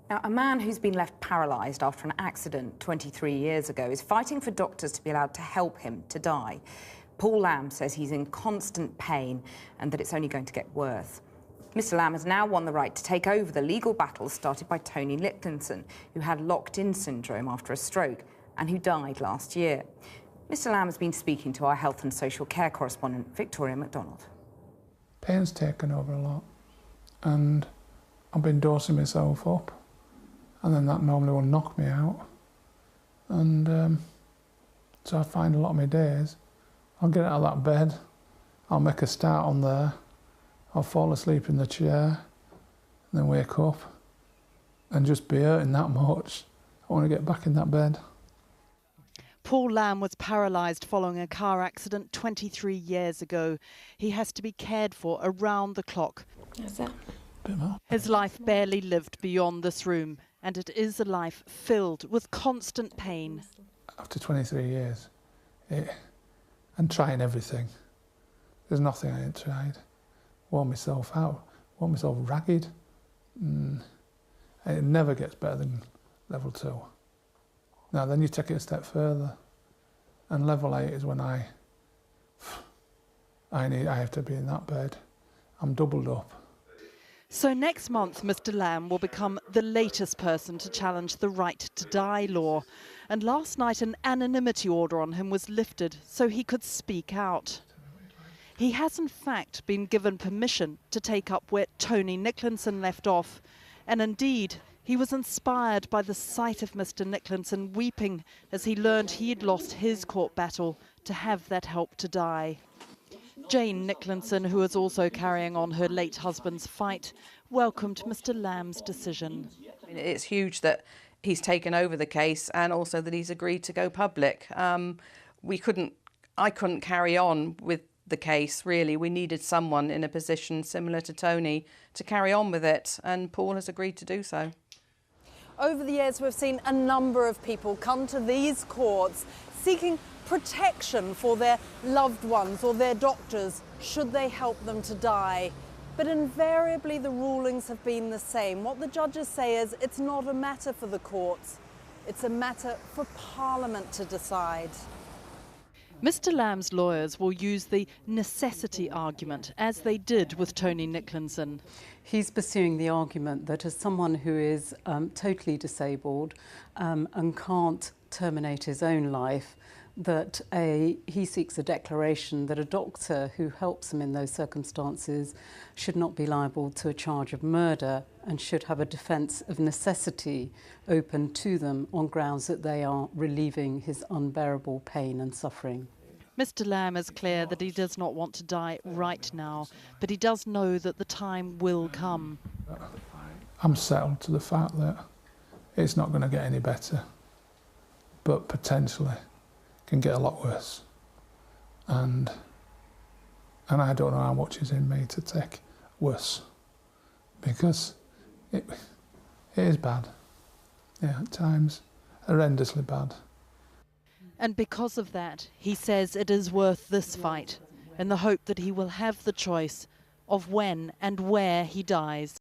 Now, a man who's been left paralysed after an accident 23 years ago is fighting for doctors to be allowed to help him to die. Paul Lamb says he's in constant pain and that it's only going to get worse. Mr Lamb has now won the right to take over the legal battle started by Tony Nicklinson, who had locked-in syndrome after a stroke and who died last year. Mr Lamb has been speaking to our health and social care correspondent, Victoria MacDonald. Pain's taken over a lot and I've been dosing myself up, and then that normally will knock me out. And so I find a lot of my days, I'll get out of that bed, I'll make a start on there, I'll fall asleep in the chair, and then wake up and just be hurting that much. I want to get back in that bed. Paul Lamb was paralysed following a car accident 23 years ago. He has to be cared for around the clock. Is that? His life barely lived beyond this room, and it is a life filled with constant pain. After 23 years, and trying everything, there's nothing I ain't tried. Wore myself out, wore myself ragged. And it never gets better than level 2. Now then you take it a step further, and level 8 is when I have to be in that bed. I'm doubled up. So next month, Mr Lamb will become the latest person to challenge the right to die law. And last night an anonymity order on him was lifted so he could speak out. He has in fact been given permission to take up where Tony Nicklinson left off. And indeed, he was inspired by the sight of Mr Nicklinson weeping as he learned he had lost his court battle to have that help to die. Jane Nicklinson, who is also carrying on her late husband's fight, welcomed Mr Lamb's decision. It's huge that he's taken over the case and also that he's agreed to go public. I couldn't carry on with the case, really. We needed someone in a position similar to Tony to carry on with it, and Paul has agreed to do so. Over the years, we've seen a number of people come to these courts seeking protection for their loved ones or their doctors should they help them to die. But invariably the rulings have been the same. What the judges say is it's not a matter for the courts, it's a matter for Parliament to decide. Mr Lamb's lawyers will use the necessity argument, as they did with Tony Nicklinson. He's pursuing the argument that as someone who is totally disabled and can't terminate his own life, that he seeks a declaration that a doctor who helps him in those circumstances should not be liable to a charge of murder and should have a defence of necessity open to them on grounds that they are relieving his unbearable pain and suffering. Mr Lamb is clear that he does not want to die right now, but he does know that the time will come. I'm settled to the fact that it's not going to get any better, but potentially can get a lot worse. And I don't know how much is in me to take worse, because it is bad. Yeah, at times, horrendously bad. And because of that, he says it is worth this fight, in the hope that he will have the choice of when and where he dies.